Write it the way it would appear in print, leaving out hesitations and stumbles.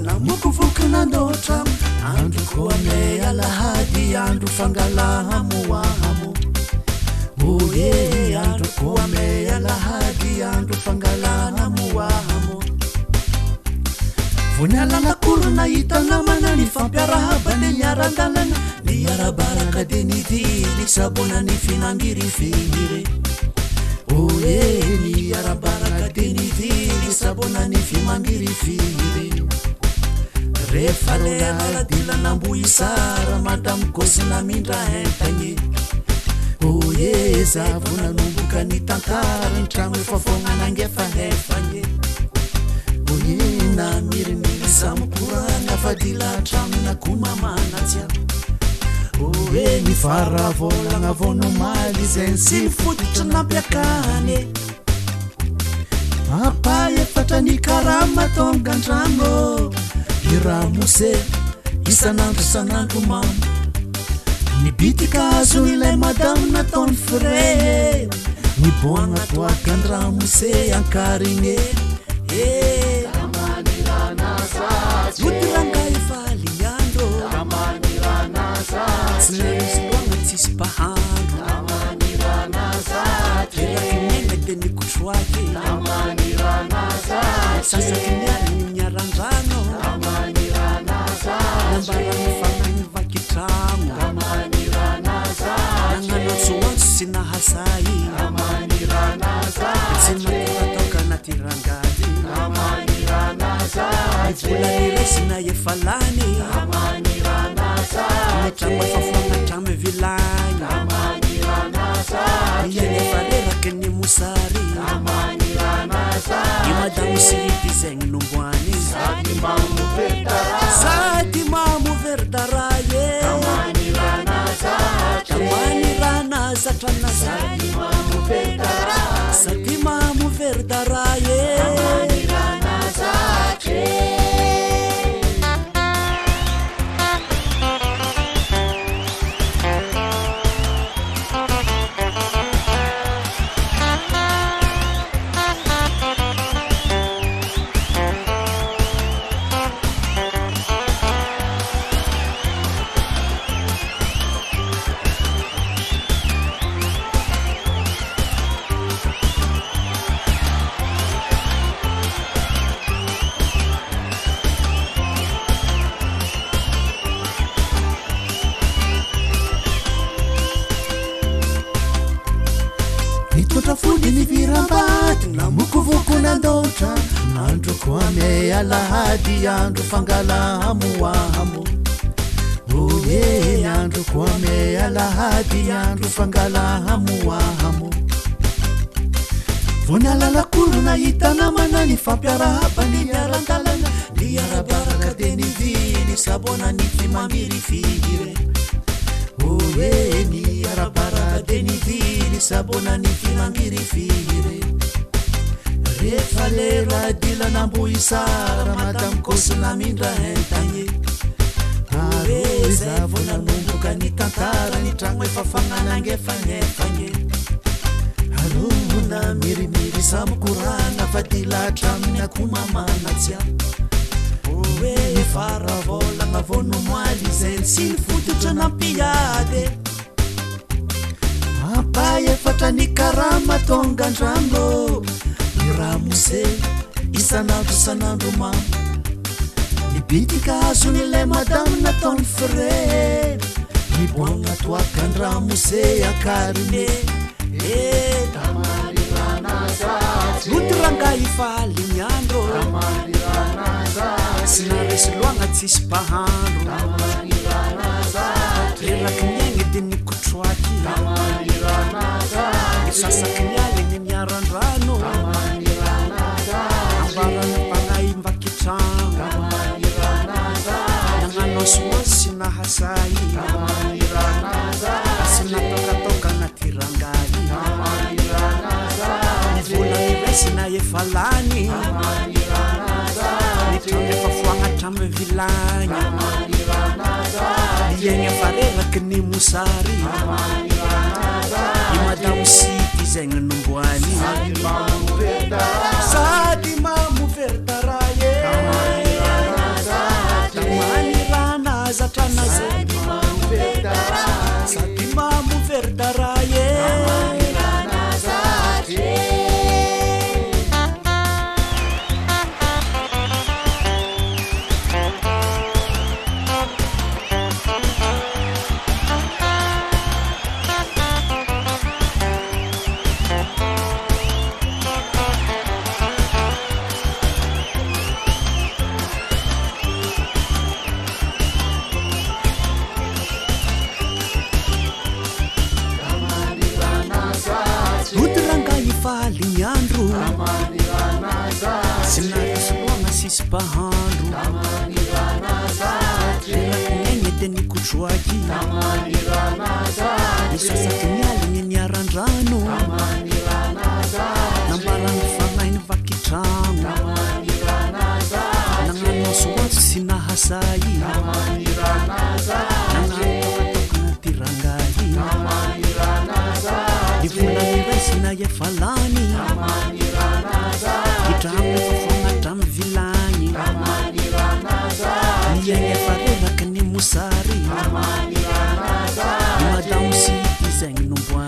namokovokanandoatra andro koame alahady andro fangalahamoahamo oe andro koame alahady andro fangalanamoahamo vonialanakolo nahitanamana ny fampiarahabany miarandalana ny arabaraka de nidily sabona ny finangirifinyre oe ny arabaraka de nidily sabona ny fimangirifinyre rehefa leladila-namboisara madamokosina mindra entagny oe zavonanomboka ny tantara ny tragno efa fognanangefanefagny oe na mirimily samokorana fadila tramona komamanatsya oe ny faravolagna vonomaly zay sy ny fototry nampiakany apa efatra ny karama tongandrano iramose isanandro mamo ny bitika azon'ilay madamo nataony fre ny boagna toakandramose ankarine otiranga ifaliandro syloagna tsisy pahandro erakinena de ny kotroaky sasaky miariny miarandrano nambarany fanany vakitramo nagnanotsoanso sy nahasay tsy matiratoka natirangady volanirasina efalany netramo efafoanatramo vilany ianefareraky ny mosary i madamo sy hity zegny nomboany sady mamo verdaraye tamany rana zatrana sady mamo verdaraye Fudi ni virambati namukuvukunandotra andro kwame alahadi andro fangalahamoahamo oye andro kwame alahadi andro fangalahamoahamo vonalalakolo nahitanamana ny fampiarahabany miarandalana ny arabaraka de nivily sabona ny fimangirifigire oe ny arabaraka de nivily sabona ny fimangirifigire rehefa lela dila namboisara madamokosina mindra entagny oe zavonanomboka ny tantara ny tragno efa fagnanangefanefagny alona mirimily samokorana fadila traminy akomamanatsya oe faravolagna vonomoaly zay sy ny fototra nampiady apa efatra ny karama tongandrano iramose isanandro mamo ny bitika azon'ilay madamo nataony fre ny boagna toakandramose akarine otiranga ifaly ny andro sy naresy loagna tsisy pahandro reraky miaigny de ny kotroaky sasaky mialy ny miarandrano ambarany mpagnahy mbakitrano nagnano soasy sy nahasay sy natokatoka natirangady volagny resy na efalany ny trano efa foagnatramo vilagny iagny efa reraky ny mosary i madamo sity zegny nomboany sady mamo verdaraye aligny andro sy narisoloagna sisy pahandro elakinegny de nikotroaky nisasaky nialigny niarandrano nambarany fagnainy vakitragno nagnano soatsy sy nahasay nagnanotokatokana tirangahy nivolany iray sy nahefalany itragno efa foagnatra amy vilagny niaigny efa reraky ny mosary ny madamo sy izy zegny nomboany